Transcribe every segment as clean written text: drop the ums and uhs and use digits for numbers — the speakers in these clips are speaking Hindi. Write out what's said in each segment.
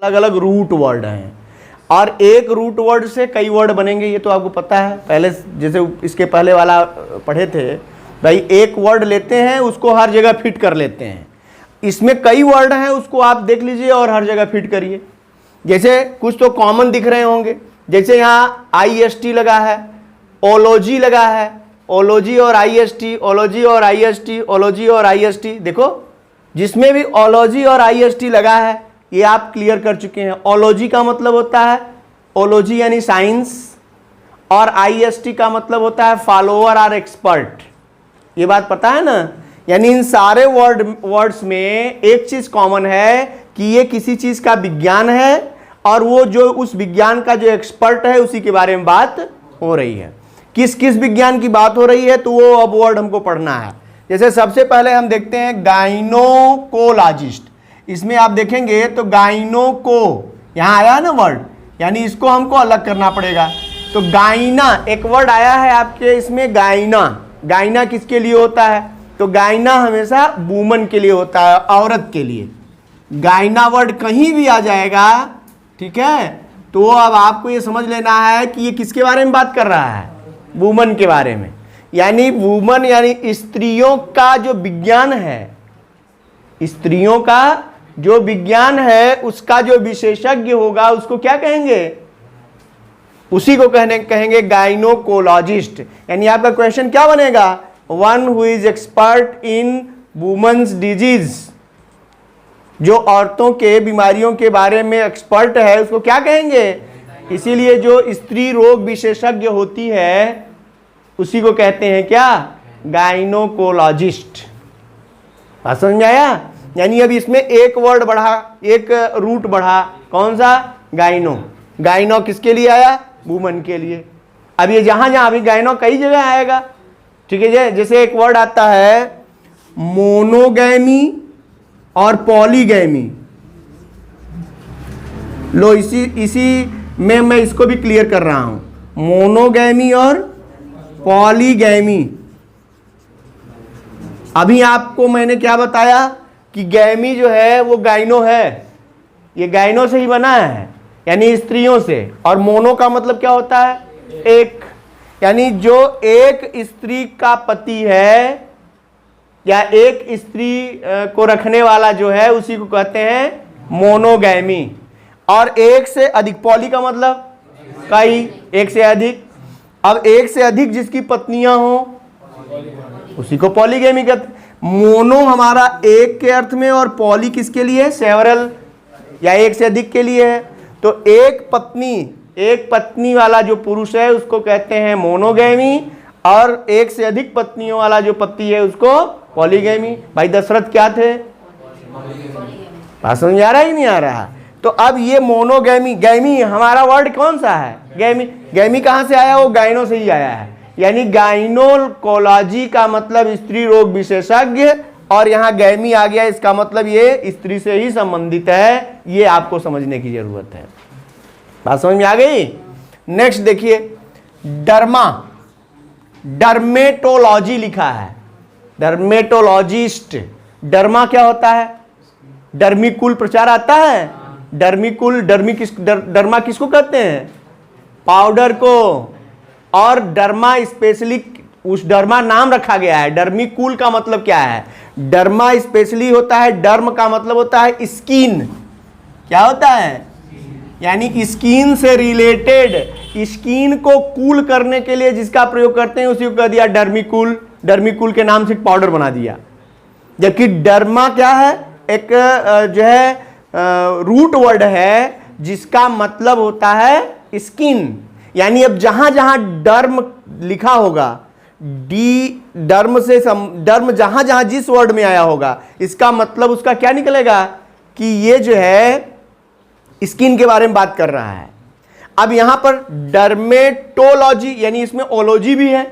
अलग अलग रूट वर्ड हैं और एक रूट वर्ड से कई वर्ड बनेंगे, ये तो आपको पता है। पहले जैसे इसके पहले वाला पढ़े थे भाई, एक वर्ड लेते हैं उसको हर जगह फिट कर लेते हैं। इसमें कई वर्ड हैं, उसको आप देख लीजिए और हर जगह फिट करिए। जैसे कुछ तो कॉमन दिख रहे होंगे, जैसे यहाँ IST लगा है, ओलॉजी लगा है, ओलॉजी और IST, ओलॉजी और IST, ओलॉजी और IST। देखो जिसमें भी ओलॉजी और IST लगा है ये आप क्लियर कर चुके हैं। ओलॉजी का मतलब होता है ओलॉजी यानी साइंस, और IST का मतलब होता है फॉलोअर और एक्सपर्ट। ये बात पता है ना। यानी इन सारे वर्ड्स में एक चीज कॉमन है कि ये किसी चीज का विज्ञान है और वो जो उस विज्ञान का जो एक्सपर्ट है उसी के बारे में बात हो रही है। किस किस विज्ञान की बात हो रही है तो वो अब वर्ड हमको पढ़ना है। जैसे सबसे पहले हम देखते हैं गाइनोकोलॉजिस्ट। इसमें आप देखेंगे तो गाइनोको यहाँ आया ना वर्ड, यानी इसको हमको अलग करना पड़ेगा। तो गाइना एक वर्ड आया है आपके इसमें, गाइना। गाइना किसके लिए होता है? तो गाइना हमेशा वुमन के लिए होता है, औरत के लिए। गाइना वर्ड कहीं भी आ जाएगा, ठीक है, तो अब आपको ये समझ लेना है कि ये किसके बारे में बात कर रहा है? वुमन के बारे में। यानी वुमन यानी स्त्रियों का जो विज्ञान है, स्त्रियों का जो विज्ञान है उसका जो विशेषज्ञ होगा उसको क्या कहेंगे? उसी को कहेंगे गाइनोकोलॉजिस्ट। यानी आपका क्वेश्चन क्या बनेगा? One who is expert in women's disease. जो औरतों के बीमारियों के बारे में एक्सपर्ट है उसको क्या कहेंगे? इसीलिए जो स्त्री रोग विशेषज्ञ होती है उसी को कहते हैं क्या? गाइनोकोलॉजिस्ट। बात समझ में आया? यानी अब इसमें एक वर्ड बढ़ा, एक रूट बढ़ा, कौन सा? गाइनो। गाइनो किसके लिए आया? वुमन के लिए। अब ये जहां जहां अभी गाइनो कई जगह आएगा, ठीक है। जैसे एक वर्ड आता है मोनोगैमी और पॉलीगैमी। लो इसी में मैं इसको भी क्लियर कर रहा हूं, मोनोगैमी और पॉलीगैमी। अभी आपको मैंने क्या बताया कि गैमी जो है वो गाइनो है, ये गाइनो से ही बना है, यानी स्त्रियों से। और मोनो का मतलब क्या होता है? एक। यानी जो एक स्त्री का पति है या एक स्त्री को रखने वाला जो है उसी को कहते हैं मोनोगैमी। और एक से अधिक, पॉली का मतलब कई, एक से अधिक। अब एक से अधिक जिसकी पत्नियां हो उसी को पॉलीगैमी कहते हैं। मोनो हमारा एक के अर्थ में और पॉली किसके लिए? सेवरल या एक से अधिक के लिए है। तो एक पत्नी वाला जो पुरुष है उसको कहते हैं मोनोगैमी, और एक से अधिक पत्नियों वाला जो पति है उसको पॉलीगैमी। भाई दशरथ क्या थे? बात समझ आ रहा है कि नहीं आ रहा? तो अब ये मोनोगैमी, गैमी हमारा वर्ड कौन सा है? गैमी। गैमी कहां से आया? वो गाइनो से ही आया है। यानी गाइनोकोलॉजी का मतलब स्त्री रोग विशेषज्ञ, और यहाँ गैमी आ गया, इसका मतलब ये स्त्री से ही संबंधित है। ये आपको समझने की जरूरत है। बात समझ में आ गई? नेक्स्ट देखिए, डर्मा, डर्मेटोलॉजी लिखा है, डर्मेटोलॉजिस्ट। डर्मा क्या होता है? डर्मिकुल प्रचार आता है, डर्मिकुल। डर्मा किसको कहते हैं? पाउडर को। और डर्मा स्पेशली, उस डर्मा नाम रखा गया है। डर्मिकुल का मतलब क्या है? डर्मा स्पेशली होता है, डर्म का मतलब होता है स्किन। क्या होता है? यानी स्किन से रिलेटेड, स्किन को कूल करने के लिए जिसका प्रयोग करते हैं उसी को कह दिया डर्मिकुल। डर्मिकुल के नाम से पाउडर बना दिया। जबकि डर्मा क्या है? एक जो है रूट वर्ड है जिसका मतलब होता है स्किन। यानी अब जहां जहां डर्म लिखा होगा, डर्म जहां जहां जिस वर्ड में आया होगा, इसका मतलब उसका क्या निकलेगा कि ये जो है स्किन के बारे में बात कर रहा है। अब यहां पर डर्मेटोलॉजी यानी इसमें ओलॉजी भी है।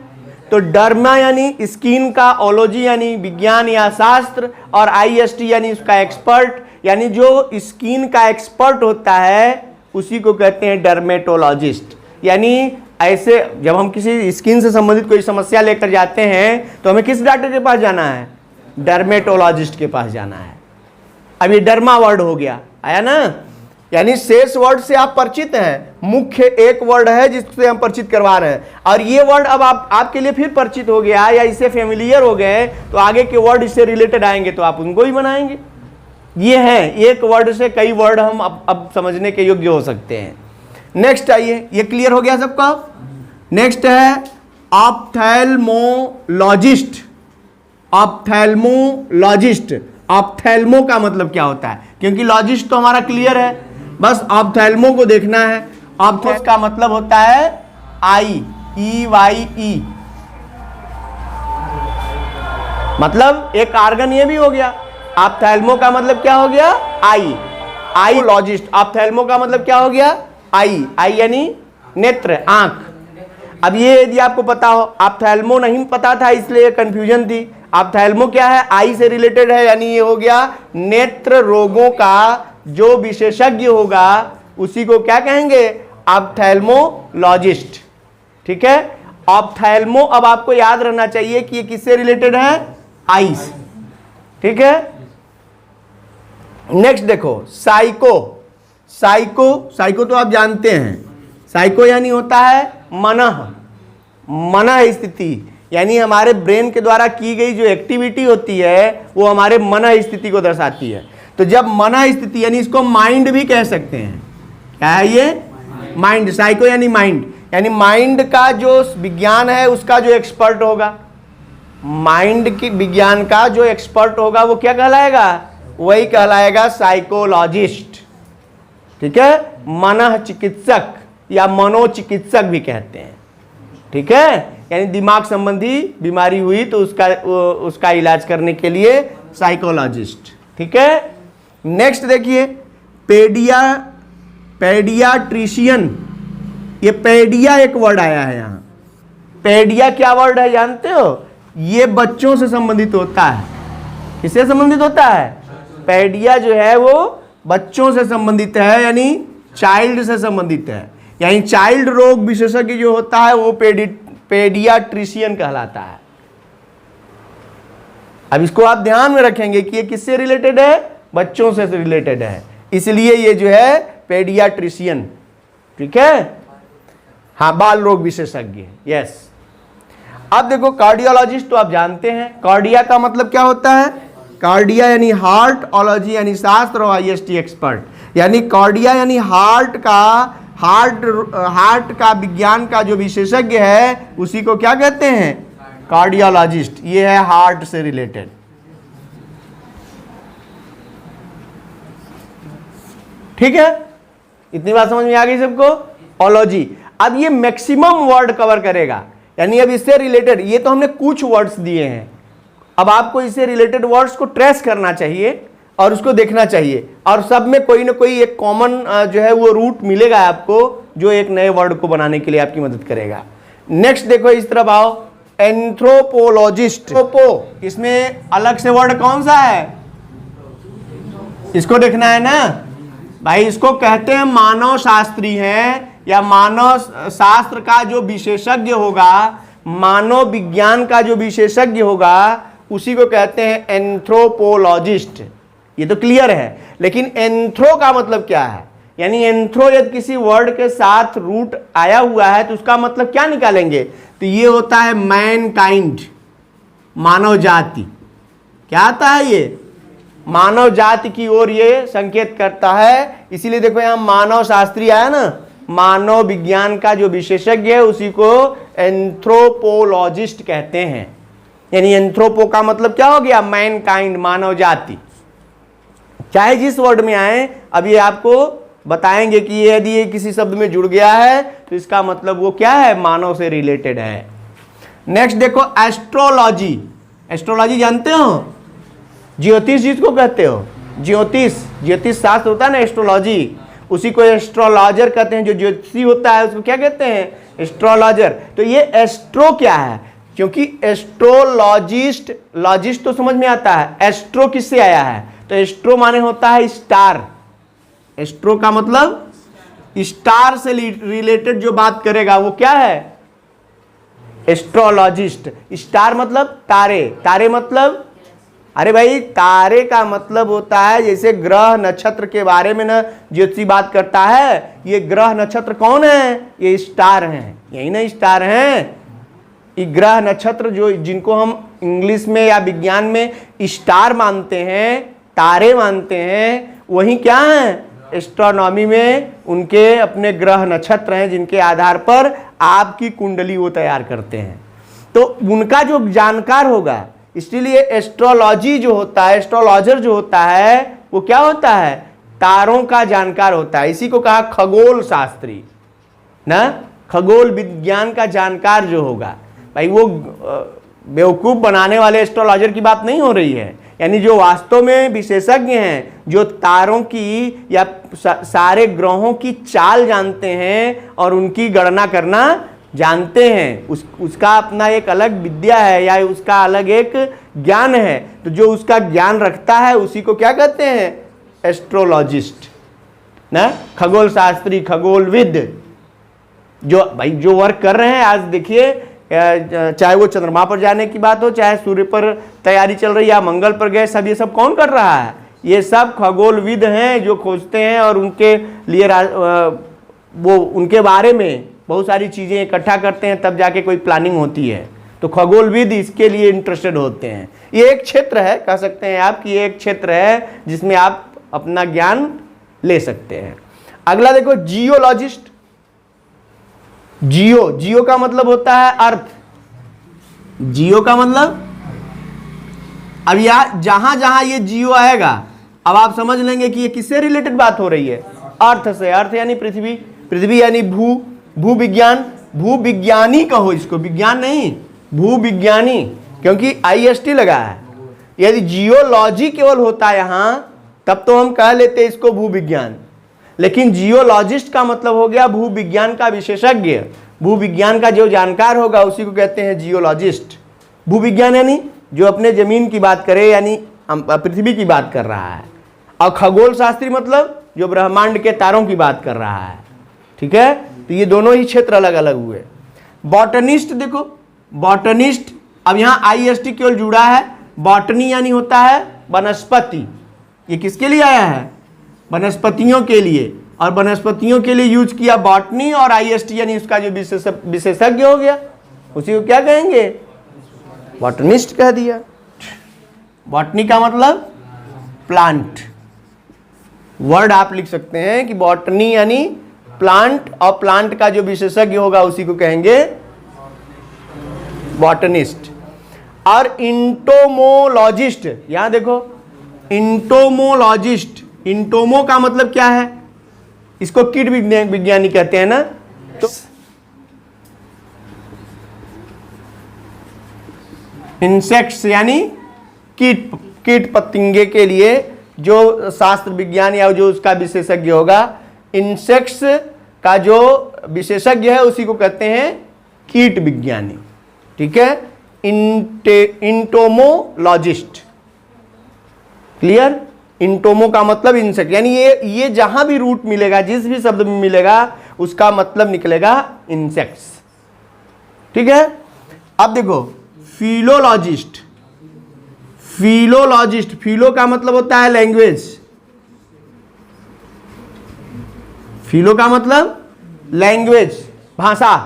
तो डर्मा यानी स्किन का, ओलॉजी यानी विज्ञान या शास्त्र, और IST यानी उसका एक्सपर्ट। यानी जो स्किन का एक्सपर्ट होता है उसी को कहते हैं डर्मेटोलॉजिस्ट। यानी ऐसे जब हम किसी स्किन से संबंधित कोई समस्या लेकर जाते हैं तो हमें किस डॉक्टर के पास जाना है? डर्मेटोलॉजिस्ट के पास जाना है। अब ये डर्मा वर्ड हो गया, आया ना? यानी शेष वर्ड से आप परिचित हैं, मुख्य एक वर्ड है जिससे हम परिचित करवा रहे हैं, और ये वर्ड अब आपके लिए फिर परिचित हो गया या इससे फेमिलियर हो गए, तो आगे के वर्ड इससे रिलेटेड आएंगे तो आप उनको ही बनाएंगे। ये है, एक वर्ड से कई वर्ड हम अब समझने के योग्य हो सकते हैं। नेक्स्ट आइए, ये क्लियर हो गया सबका। नेक्स्ट है ऑप्थेल्मोलॉजिस्ट। ऑप्थेल्मोलॉजिस्ट, ऑप्थेल्मो का मतलब क्या होता है, क्योंकि लॉजिस्ट तो हमारा क्लियर है, बस ऑप्थेल्मो को देखना है। ऑप्थेल्मो का मतलब होता है आई, EYE, मतलब एक आर्गन ये भी हो गया। ऑप्थेल्मो का मतलब क्या हो गया, आई लॉजिस्ट। ऑप्थेल्मो का मतलब क्या हो गया, आई यानी नेत्र, आंख। अब ये यदि आपको पता हो, ऑप्थेल्मो नहीं पता था इसलिए कंफ्यूजन थी। ऑप्थेल्मो क्या है, आई से रिलेटेड है, यानी ये हो गया नेत्र रोगों का जो विशेषज्ञ होगा उसी को क्या कहेंगे, ऑप्थेल्मोलॉजिस्ट। ठीक है, ऑप्थेल्मो अब आपको याद रहना चाहिए कि ये किससे रिलेटेड है, आई से। ठीक है, नेक्स्ट देखो साइको। साइको तो आप जानते हैं, साइको यानी होता है मन स्थिति, यानी हमारे ब्रेन के द्वारा की गई जो एक्टिविटी होती है वो हमारे मन स्थिति को दर्शाती है। तो जब मन स्थिति, यानी इसको माइंड भी कह सकते हैं, क्या है ये, माइंड। साइको यानी माइंड, यानी माइंड का जो विज्ञान है उसका जो एक्सपर्ट होगा, माइंड की विज्ञान का जो एक्सपर्ट होगा वो क्या कहलाएगा, वही कहलाएगा साइकोलॉजिस्ट। ठीक है, मन चिकित्सक या मनोचिकित्सक भी कहते हैं। ठीक है, यानी दिमाग संबंधी बीमारी हुई तो उसका इलाज करने के लिए साइकोलॉजिस्ट। ठीक है, नेक्स्ट देखिए पेडियाट्रिशियन। ये पेडिया एक वर्ड आया है यहाँ। पेडिया क्या वर्ड है जानते हो, ये बच्चों से संबंधित होता है। किससे संबंधित होता है, पेडिया जो है वो बच्चों से संबंधित है, यानी चाइल्ड से संबंधित है, यानी चाइल्ड रोग विशेषज्ञ जो होता है वो पेडियाट्रिशियन कहलाता है। अब इसको आप ध्यान में रखेंगे कि ये किससे रिलेटेड है, बच्चों से रिलेटेड है, इसलिए ये जो है पेडियाट्रिशियन। ठीक है, हाँ, बाल रोग विशेषज्ञ। यस, अब देखो कार्डियोलॉजिस्ट तो आप जानते हैं, कार्डिया का मतलब क्या होता है, कार्डिया यानी हार्टोलॉजी यानी शास्त्र और IST एक्सपर्ट, यानी कार्डिया यानी हार्ट का विज्ञान का जो विशेषज्ञ है उसी को क्या कहते हैं, कार्डियोलॉजिस्ट। ये है हार्ट से रिलेटेड। ठीक है, इतनी बात समझ में आ गई सबको। ओलॉजी, अब ये मैक्सिमम वर्ड कवर करेगा, यानी अब इससे रिलेटेड, ये तो हमने कुछ वर्ड्स दिए हैं, अब आपको इससे रिलेटेड वर्ड्स को ट्रेस करना चाहिए और उसको देखना चाहिए, और सब में कोई ना कोई एक कॉमन जो है वो रूट मिलेगा आपको, जो एक नए वर्ड को बनाने के लिए आपकी मदद करेगा। नेक्स्ट देखो, इस तरफ आओ, एंथ्रोपोलॉजिस्ट। इसमें अलग से वर्ड कौन सा है, इसको देखना है ना भाई। इसको कहते हैं मानव शास्त्री हैं, या मानव शास्त्र का जो विशेषज्ञ होगा, मानव विज्ञान का जो विशेषज्ञ होगा उसी को कहते हैं एंथ्रोपोलॉजिस्ट। ये तो क्लियर है, लेकिन एंथ्रो का मतलब क्या है, यानी एंथ्रो यदि किसी वर्ड के साथ रूट आया हुआ है तो उसका मतलब क्या निकालेंगे, तो ये होता है मैनकाइंड, मानव जाति। क्या आता है ये, मानव जाति की ओर ये संकेत करता है। इसीलिए देखो यहाँ मानव शास्त्री आया ना, मानव विज्ञान का जो विशेषज्ञ है उसी को एंथ्रोपोलॉजिस्ट कहते हैं। यानी एंथ्रोपो का मतलब क्या हो गया, मैनकाइंड, मानव जाति। चाहे जिस वर्ड में आए, अब ये आपको बताएंगे कि ये यदि ये किसी शब्द में जुड़ गया है तो इसका मतलब वो क्या है, मानव से रिलेटेड है। नेक्स्ट देखो एस्ट्रोलॉजी। एस्ट्रोलॉजी जानते हो, ज्योतिष जिसको कहते हो, ज्योतिष शास्त्र होता है ना, एस्ट्रोलॉजी, उसी को एस्ट्रोलॉजर कहते हैं। जो ज्योतिषी होता है उसको क्या कहते हैं, एस्ट्रोलॉजर। तो ये एस्ट्रो क्या है, क्योंकि एस्ट्रोलॉजिस्ट, लॉजिस्ट तो समझ में आता है, एस्ट्रो किससे आया है, तो एस्ट्रो माने होता है स्टार। एस्ट्रो का मतलब स्टार से रिलेटेड जो बात करेगा वो क्या है, एस्ट्रोलॉजिस्ट। स्टार मतलब तारे, तारे मतलब अरे भाई तारे का मतलब होता है जैसे ग्रह नक्षत्र के बारे में ना ज्योतिषी बात करता है, ये ग्रह नक्षत्र कौन है, ये स्टार हैं, यही ना स्टार हैं। ये ग्रह नक्षत्र जो जिनको हम इंग्लिश में या विज्ञान में स्टार मानते हैं, तारे मानते हैं, वही क्या है एस्ट्रोनॉमी में उनके अपने ग्रह नक्षत्र हैं जिनके आधार पर आपकी कुंडली वो तैयार करते हैं। तो उनका जो जानकार होगा, इसलिए एस्ट्रोलॉजी जो होता है, एस्ट्रोलॉजर जो होता है वो क्या होता है, तारों का जानकार होता है। इसी को कहा खगोल शास्त्री ना, खगोल विज्ञान का जानकार जो होगा। भाई वो बेवकूफ बनाने वाले एस्ट्रोलॉजर की बात नहीं हो रही है, यानी जो वास्तव में विशेषज्ञ हैं, जो तारों की या सारे ग्रहों की चाल जानते हैं और उनकी गणना करना जानते हैं, उसका अपना एक अलग विद्या है या उसका अलग एक ज्ञान है। तो जो उसका ज्ञान रखता है उसी को क्या कहते हैं, एस्ट्रोलॉजिस्ट ना, खगोल शास्त्री, खगोलविद। जो भाई जो वर्क कर रहे हैं आज देखिए, चाहे वो चंद्रमा पर जाने की बात हो, चाहे सूर्य पर तैयारी चल रही है या मंगल पर गए, सब ये सब कौन कर रहा है, ये सब खगोलविद हैं जो खोजते हैं और उनके लिए वो उनके बारे में बहुत सारी चीज़ें इकट्ठा करते हैं, तब जाके कोई प्लानिंग होती है। तो खगोलविद इसके लिए इंटरेस्टेड होते हैं। ये एक क्षेत्र है, कह सकते हैं आप कि ये एक क्षेत्र है जिसमें आप अपना ज्ञान ले सकते हैं। अगला देखो जियोलॉजिस्ट। जियो का मतलब होता है अर्थ। जियो का मतलब, अब यहां जहां जहां ये जियो आएगा अब आप समझ लेंगे कि ये किससे रिलेटेड बात हो रही है, अर्थ से। अर्थ यानी पृथ्वी, पृथ्वी यानी भूविज्ञान, भूविज्ञानी कहो इसको, विज्ञान नहीं, भूविज्ञानी, क्योंकि IST लगा है। यदि जियोलॉजी केवल होता यहां तब तो हम कह लेते इसको भूविज्ञान, लेकिन जियोलॉजिस्ट का मतलब हो गया भूविज्ञान का विशेषज्ञ, भूविज्ञान का जो जानकार होगा उसी को कहते हैं जियोलॉजिस्ट। भूविज्ञान यानी जो अपने जमीन की बात करे, यानी पृथ्वी की बात कर रहा है, और खगोल शास्त्री मतलब जो ब्रह्मांड के तारों की बात कर रहा है। ठीक है, तो ये दोनों ही क्षेत्र अलग अलग हुए। बॉटनिस्ट देखो, बॉटनिस्ट, अब यहां IST केवल जुड़ा है, बॉटनी यानी होता है वनस्पति। ये किसके लिए आया है, वनस्पतियों के लिए, और वनस्पतियों के लिए यूज किया बॉटनी, और IST यानी उसका जो विशेषज्ञ हो गया उसी को क्या कहेंगे, बॉटनिस्ट कह दिया। बॉटनी का मतलब प्लांट, वर्ड आप लिख सकते हैं कि बॉटनी यानी प्लांट, और प्लांट का जो विशेषज्ञ होगा उसी को कहेंगे बॉटनिस्ट। और इंटोमोलॉजिस्ट, यहां देखो इंटोमोलॉजिस्ट, इंटोमो का मतलब क्या है, इसको कीट विज्ञानी कहते हैं ना। तो इंसेक्ट्स यानी कीट पतंगे के लिए जो शास्त्र विज्ञान या जो उसका विशेषज्ञ होगा, इंसेक्ट्स का जो विशेषज्ञ है उसी को कहते हैं कीट विज्ञानी। ठीक है, इंटोमोलॉजिस्ट, क्लियर। इंटोमो का मतलब इंसेक्ट, यानी ये जहां भी रूट मिलेगा, जिस भी शब्द में मिलेगा उसका मतलब निकलेगा इंसेक्ट्स। ठीक है, अब देखो फिलोलॉजिस्ट। फिलोलॉजिस्ट, फिलो का मतलब होता है लैंग्वेज, फिलो का मतलब लैंग्वेज, भाषा।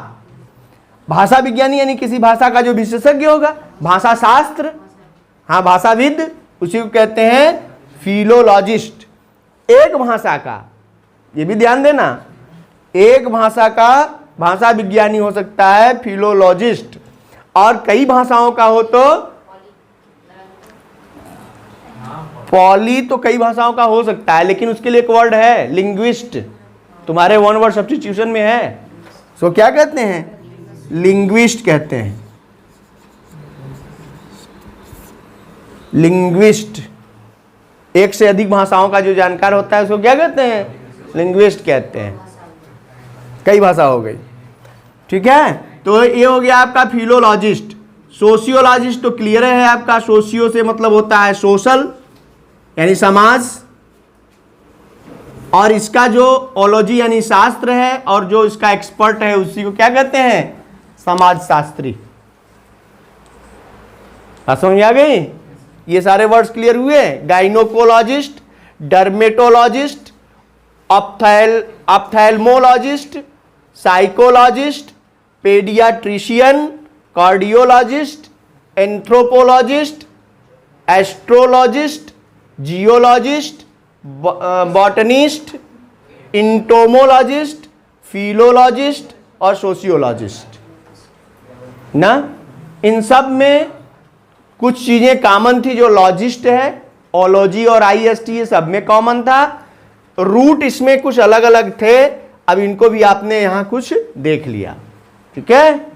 भाषा विज्ञानी यानी किसी भाषा का जो विशेषज्ञ होगा, भाषा शास्त्र, हाँ भाषाविद, उसी को कहते हैं फिलोलॉजिस्ट। एक भाषा का, ये भी ध्यान देना, एक भाषा का भाषा विज्ञानी हो सकता है फिलोलॉजिस्ट, और कई भाषाओं का हो तो पॉली, तो कई भाषाओं का हो सकता है, लेकिन उसके लिए एक वर्ड है लिंग्विस्ट, तुम्हारे वन वर्ड सब्स्टिट्यूशन में है। सो क्या कहते हैं, लिंग्विस्ट कहते हैं, लिंग्विस्ट। एक से अधिक भाषाओं का जो जानकार होता है उसको क्या कहते हैं, लिंग्विस्ट कहते हैं। कई भाषा हो गई। ठीक है, तो ये हो गया आपका फिलोलॉजिस्ट। सोशियोलॉजिस्ट तो क्लियर है आपका, सोशियो से मतलब होता है सोशल यानी समाज, और इसका जो ओलॉजी यानी शास्त्र है, और जो इसका एक्सपर्ट है उसी को क्या कहते हैं, समाज शास्त्री। समझ आ गई। ये सारे वर्ड्स क्लियर हुए? Gynaecologist, dermatologist, ophthalmologist, psychologist, paediatrician, cardiologist, anthropologist, astrologist, geologist, botanist, entomologist, philologist और सोशियोलॉजिस्ट ना। इन सब में कुछ चीजें कॉमन थी, जो लॉजिस्ट है, ओलॉजी और आईएसटी, ये सब में कॉमन था। रूट इसमें कुछ अलग अलग थे, अब इनको भी आपने यहां कुछ देख लिया, ठीक है।